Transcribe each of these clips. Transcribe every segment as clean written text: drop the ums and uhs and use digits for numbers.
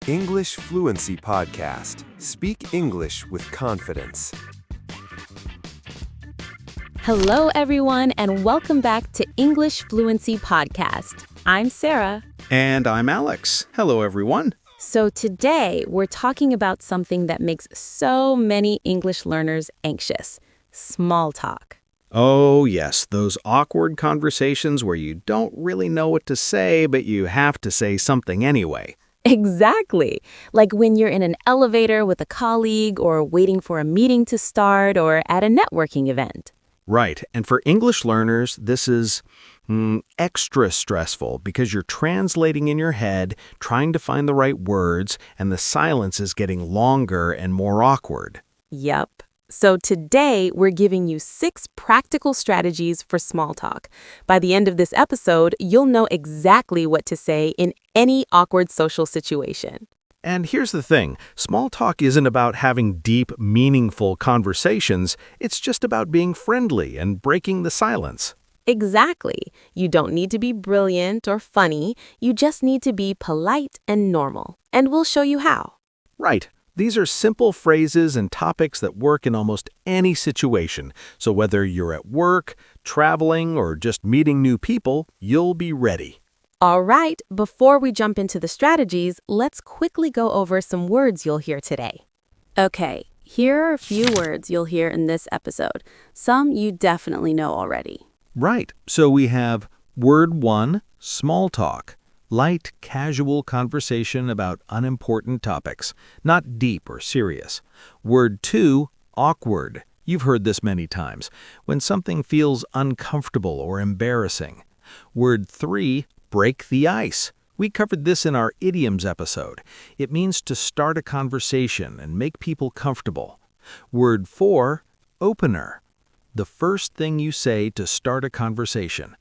English Fluency Podcast. Speak English with confidence. Hello, everyone, and welcome back to English Fluency Podcast. I'm Sarah. And I'm Alex. Hello, everyone. So today, we're talking about something that makes so many English learners anxious: small talk. Oh, yes, those awkward conversations where you don't really know what to say, but you have to say something anyway. Exactly. Like when you're in an elevator with a colleague or waiting for a meeting to start or at a networking event. Right, and for English learners, this is extra stressful because you're translating in your head, trying to find the right words, and the silence is getting longer and more awkward. Yep. So today, we're giving you 6 practical strategies for small talk. By the end of this episode, you'll know exactly what to say in any awkward social situation. And here's the thing, small talk isn't about having deep, meaningful conversations, it's just about being friendly and breaking the silence. Exactly. You don't need to be brilliant or funny, you just need to be polite and normal. And we'll show you how. Right. These are simple phrases and topics that work in almost any situation. So whether you're at work, traveling, or just meeting new people, you'll be ready. All right, before we jump into the strategies, let's quickly go over some words you'll hear today. Okay, here are a few words you'll hear in this episode. Some you definitely know already. Right. So we have word 1, small talk. Light, casual conversation about unimportant topics, not deep or serious. Word 2, awkward. You've heard this many times, when something feels uncomfortable or embarrassing. Word 3, break the ice. We covered this in our idioms episode. It means to start a conversation and make people comfortable. Word 4, opener. The first thing you say to start a conversation.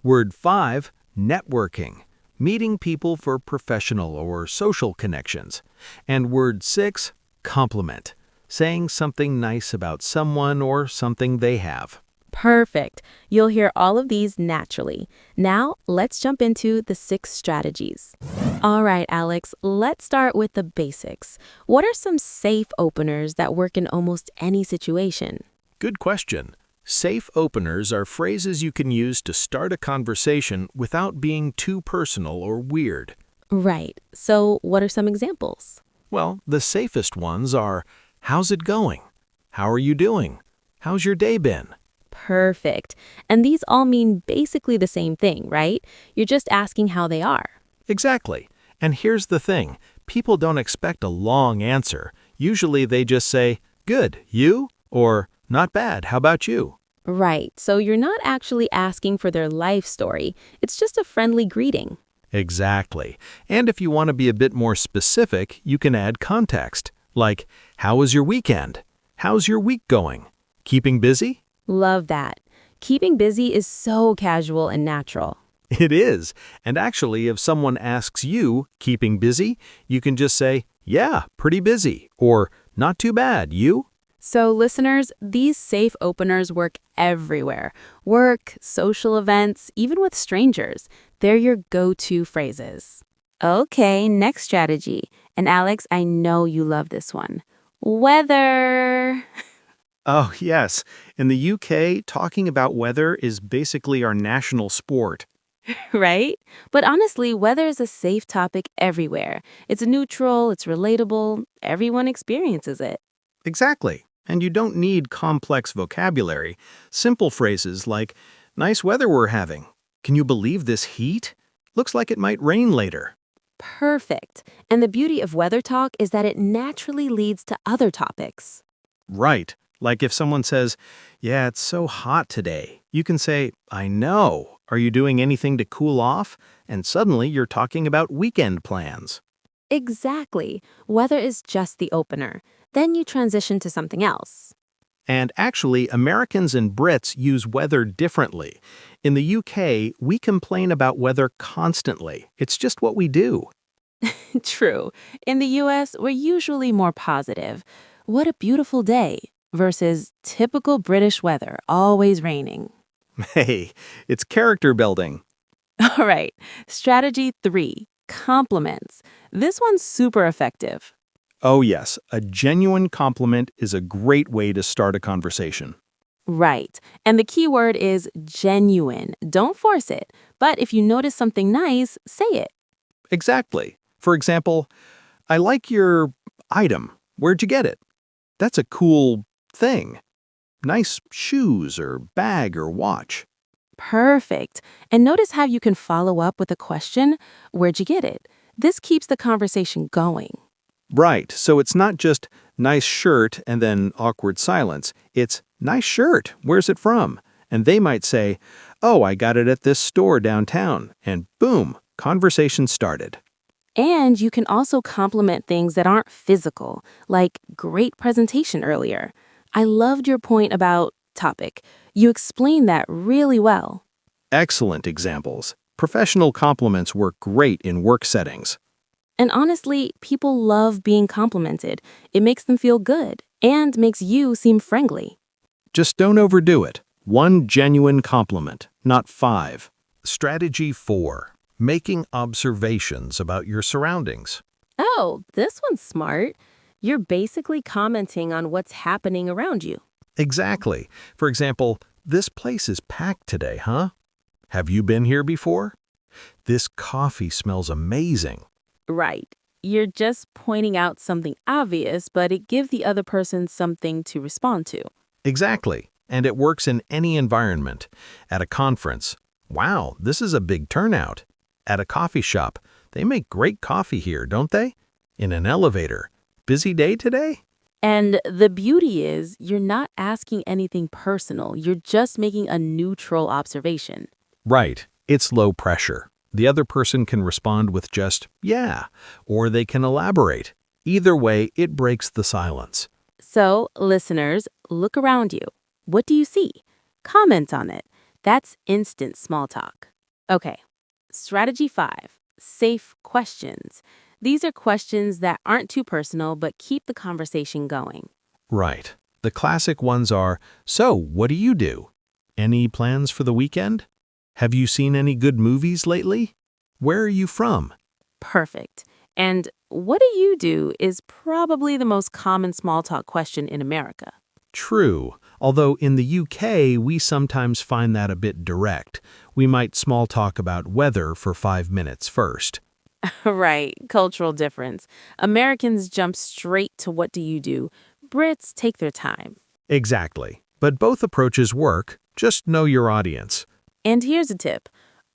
Word 5, networking. Meeting people for professional or social connections. And word 6, compliment. Saying something nice about someone or something they have. Perfect. You'll hear all of these naturally. Now, let's jump into the 6 strategies. All right, Alex, let's start with the basics. What are some safe openers that work in almost any situation? Good question. Safe openers are phrases you can use to start a conversation without being too personal or weird. Right. So, what are some examples? Well, the safest ones are, how's it going? How are you doing? How's your day been? Perfect. And these all mean basically the same thing, right? You're just asking how they are. Exactly. And here's the thing. People don't expect a long answer. Usually they just say, good, you? Or, not bad, how about you? Right. So you're not actually asking for their life story. It's just a friendly greeting. Exactly. And if you want to be a bit more specific, you can add context. Like, how was your weekend? How's your week going? Keeping busy? Love that. Keeping busy is so casual and natural. It is. And actually, if someone asks you, keeping busy, you can just say, yeah, pretty busy. Or, not too bad, you? So listeners, these safe openers work everywhere. Work, social events, even with strangers. They're your go-to phrases. Okay, next strategy. And Alex, I know you love this one. Weather. Oh, yes. In the UK, talking about weather is basically our national sport. Right? But honestly, weather is a safe topic everywhere. It's neutral, it's relatable, everyone experiences it. Exactly. And you don't need complex vocabulary. Simple phrases like, nice weather we're having. Can you believe this heat? Looks like it might rain later. Perfect. And the beauty of weather talk is that it naturally leads to other topics. Right. Like if someone says, yeah, it's so hot today. You can say, I know. Are you doing anything to cool off? And suddenly you're talking about weekend plans. Exactly. Weather is just the opener. Then you transition to something else. And actually, Americans and Brits use weather differently. In the UK, we complain about weather constantly. It's just what we do. True. In the US, we're usually more positive. What a beautiful day versus typical British weather, always raining. Hey, it's character building. All right. Strategy 3. Compliments. This one's super effective. Oh yes, a genuine compliment is a great way to start a conversation. Right. And the key word is genuine. Don't force it. But if you notice something nice, say it. Exactly. For example, I like your item. Where'd you get it? That's a cool thing. Nice shoes or bag or watch. Perfect. And notice how you can follow up with a question, where'd you get it? This keeps the conversation going. Right, so it's not just nice shirt and then awkward silence. It's nice shirt, where's it from? And they might say, oh, I got it at this store downtown. And boom, conversation started. And you can also compliment things that aren't physical, like great presentation earlier. I loved your point about topic. You explained that really well. Excellent examples. Professional compliments work great in work settings. And honestly, people love being complimented. It makes them feel good and makes you seem friendly. Just don't overdo it. One genuine compliment, not 5. Strategy 4. Making observations about your surroundings. Oh, this one's smart. You're basically commenting on what's happening around you. Exactly. For example, this place is packed today, huh? Have you been here before? This coffee smells amazing. Right. You're just pointing out something obvious, but it gives the other person something to respond to. Exactly. And it works in any environment. At a conference, wow, this is a big turnout. At a coffee shop, they make great coffee here, don't they? In an elevator, busy day today? And the beauty is, you're not asking anything personal. You're just making a neutral observation. Right. It's low pressure. The other person can respond with just, yeah, or they can elaborate. Either way, it breaks the silence. So, listeners, look around you. What do you see? Comment on it. That's instant small talk. Okay. Strategy 5. Safe questions. These are questions that aren't too personal but keep the conversation going. Right. The classic ones are, so, what do you do? Any plans for the weekend? Have you seen any good movies lately? Where are you from? Perfect. And what do you do is probably the most common small talk question in America. True. Although in the UK, we sometimes find that a bit direct. We might small talk about weather for 5 minutes first. Right, cultural difference. Americans jump straight to what do you do. Brits take their time. Exactly. But both approaches work. Just know your audience. And here's a tip.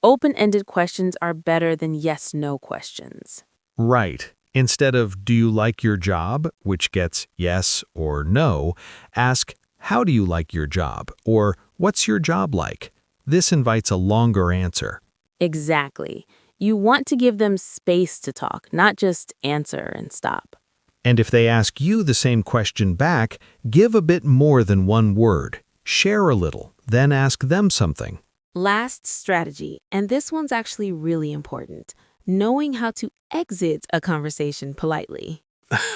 Open-ended questions are better than yes-no questions. Right. Instead of, do you like your job, which gets yes or no, ask, how do you like your job? Or, what's your job like? This invites a longer answer. Exactly. You want to give them space to talk, not just answer and stop. And if they ask you the same question back, give a bit more than one word. Share a little, then ask them something. Last strategy, and this one's actually really important, knowing how to exit a conversation politely.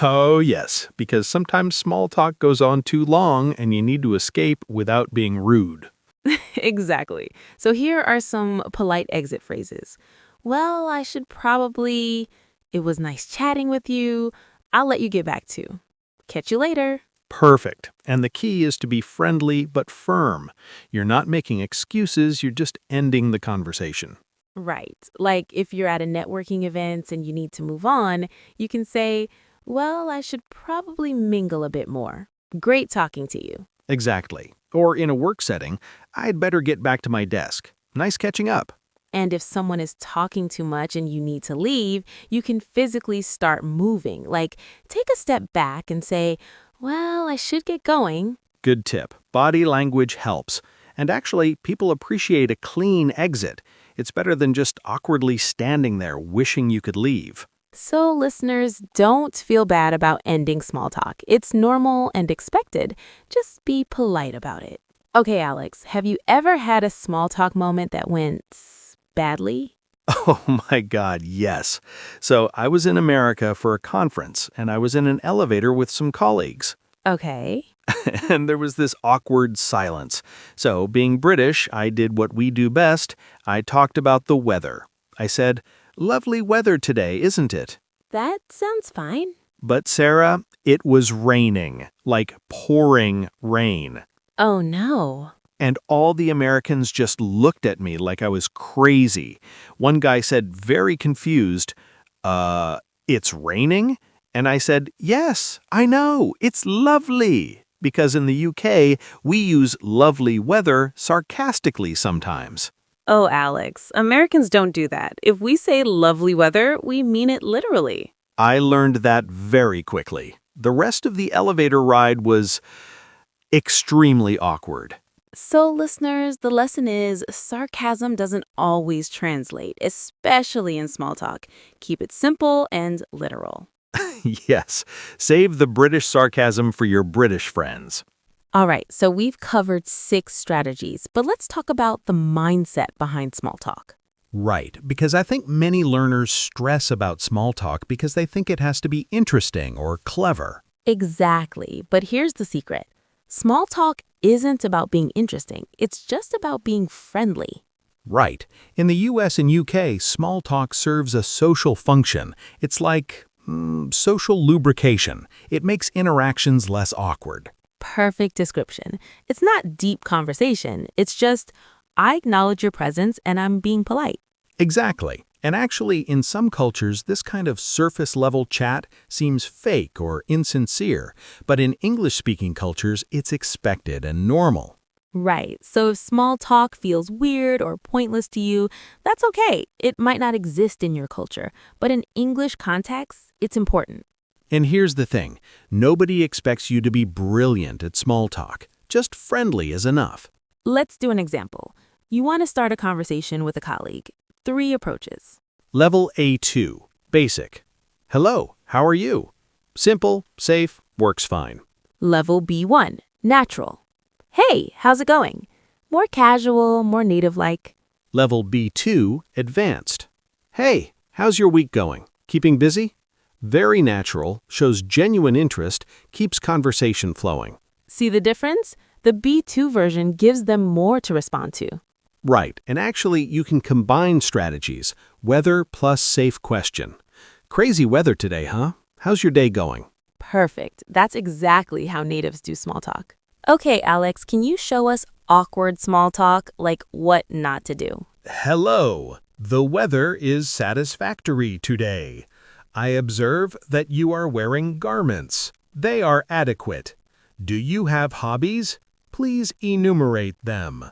Oh, yes, because sometimes small talk goes on too long and you need to escape without being rude. Exactly. So here are some polite exit phrases. Well, I should probably... It was nice chatting with you. I'll let you get back to. Catch you later. Perfect. And the key is to be friendly but firm. You're not making excuses, you're just ending the conversation. Right. Like if you're at a networking event and you need to move on, you can say, well, I should probably mingle a bit more. Great talking to you. Exactly. Or in a work setting, I'd better get back to my desk. Nice catching up. And if someone is talking too much and you need to leave, you can physically start moving. Like take a step back and say, well, I should get going. Good tip. Body language helps. And actually, people appreciate a clean exit. It's better than just awkwardly standing there wishing you could leave. So listeners, don't feel bad about ending small talk. It's normal and expected. Just be polite about it. Okay, Alex, have you ever had a small talk moment that went badly? Oh my God, yes. So I was in America for a conference, and I was in an elevator with some colleagues. Okay. And there was this awkward silence. So, being British, I did what we do best. I talked about the weather. I said, Lovely weather today, isn't it? That sounds fine. But Sarah, it was raining, like pouring rain. Oh no. And all the Americans just looked at me like I was crazy. One guy said, very confused, it's raining? And I said, yes, I know, it's lovely. Because in the UK, we use lovely weather sarcastically sometimes. Oh, Alex, Americans don't do that. If we say lovely weather, we mean it literally. I learned that very quickly. The rest of the elevator ride was extremely awkward. So, listeners, the lesson is sarcasm doesn't always translate, especially in small talk. Keep it simple and literal. Yes, save the British sarcasm for your British friends. All right, so we've covered 6 strategies, but let's talk about the mindset behind small talk. Right, because I think many learners stress about small talk because they think it has to be interesting or clever. Exactly, but here's the secret. Small talk isn't about being interesting, it's just about being friendly. Right. In the US and UK, small talk serves a social function. It's like social lubrication. It makes interactions less awkward. Perfect description. It's not deep conversation, it's just, I acknowledge your presence and I'm being polite. Exactly. And actually, in some cultures, this kind of surface-level chat seems fake or insincere, but in English-speaking cultures, it's expected and normal. Right, so if small talk feels weird or pointless to you, that's okay. It might not exist in your culture, but in English context, it's important. And here's the thing, nobody expects you to be brilliant at small talk. Just friendly is enough. Let's do an example. You want to start a conversation with a colleague. 3 approaches. Level A2, basic. Hello, how are you? Simple, safe, works fine. Level B1, natural. Hey, how's it going? More casual, more native-like. Level B2, advanced. Hey, how's your week going? Keeping busy? Very natural, shows genuine interest, keeps conversation flowing. See the difference? The B2 version gives them more to respond to. Right, and actually you can combine strategies, weather plus safe question. Crazy weather today, huh? How's your day going? Perfect. That's exactly how natives do small talk. Okay, Alex, can you show us awkward small talk, like what not to do? Hello, the weather is satisfactory today. I observe that you are wearing garments. They are adequate. Do you have hobbies? Please enumerate them.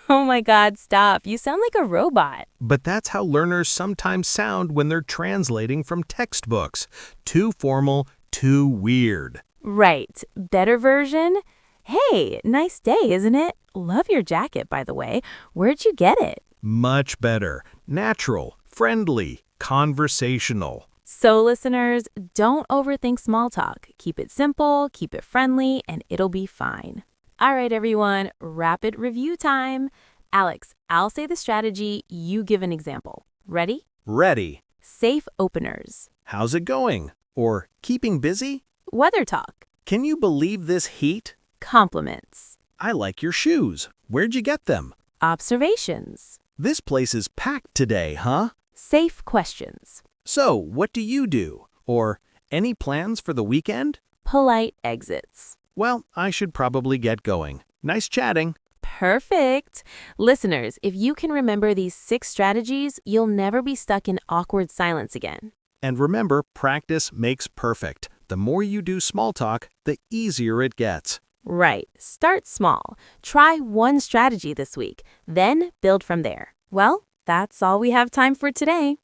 Oh my God, stop. You sound like a robot. But that's how learners sometimes sound when they're translating from textbooks. Too formal, too weird. Right. Better version? Hey, nice day, isn't it? Love your jacket, by the way. Where'd you get it? Much better. Natural, friendly, conversational. So, listeners, don't overthink small talk. Keep it simple, keep it friendly, and it'll be fine. All right, everyone, rapid review time. Alex, I'll say the strategy, you give an example. Ready? Ready. Safe openers. How's it going? Or keeping busy? Weather talk. Can you believe this heat? Compliments. I like your shoes. Where'd you get them? Observations. This place is packed today, huh? Safe questions. So, what do you do? Or, any plans for the weekend? Polite exits. Well, I should probably get going. Nice chatting. Perfect. Listeners, if you can remember these 6 strategies, you'll never be stuck in awkward silence again. And remember, practice makes perfect. The more you do small talk, the easier it gets. Right. Start small. Try one strategy this week, then build from there. Well, that's all we have time for today.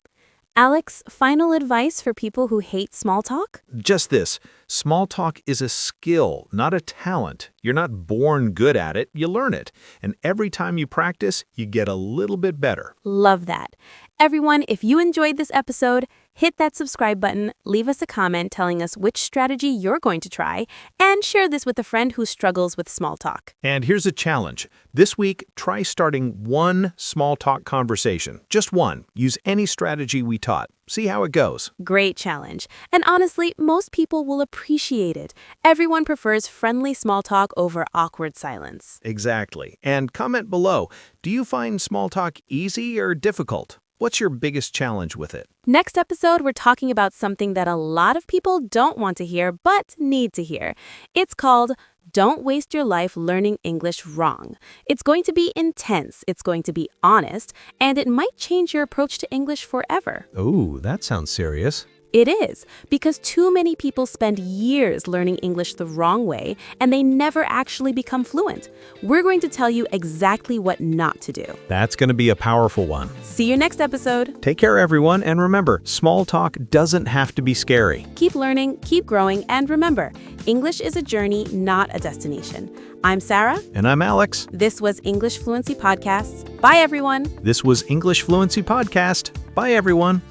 Alex, final advice for people who hate small talk? Just this, small talk is a skill, not a talent. You're not born good at it, you learn it. And every time you practice, you get a little bit better. Love that. Everyone, if you enjoyed this episode, hit that subscribe button, leave us a comment telling us which strategy you're going to try, and share this with a friend who struggles with small talk. And here's a challenge. This week, try starting one small talk conversation. Just one. Use any strategy we taught. See how it goes. Great challenge. And honestly, most people will appreciate it. Everyone prefers friendly small talk over awkward silence. Exactly. And comment below, do you find small talk easy or difficult? What's your biggest challenge with it? Next episode, we're talking about something that a lot of people don't want to hear but need to hear. It's called Don't Waste Your Life Learning English Wrong. It's going to be intense, it's going to be honest, and it might change your approach to English forever. Ooh, that sounds serious. It is, because too many people spend years learning English the wrong way, and they never actually become fluent. We're going to tell you exactly what not to do. That's going to be a powerful one. See you next episode. Take care, everyone, and remember, small talk doesn't have to be scary. Keep learning, keep growing, and remember, English is a journey, not a destination. I'm Sarah. And I'm Alex. This was English Fluency Podcast. Bye, everyone. This was English Fluency Podcast. Bye, everyone.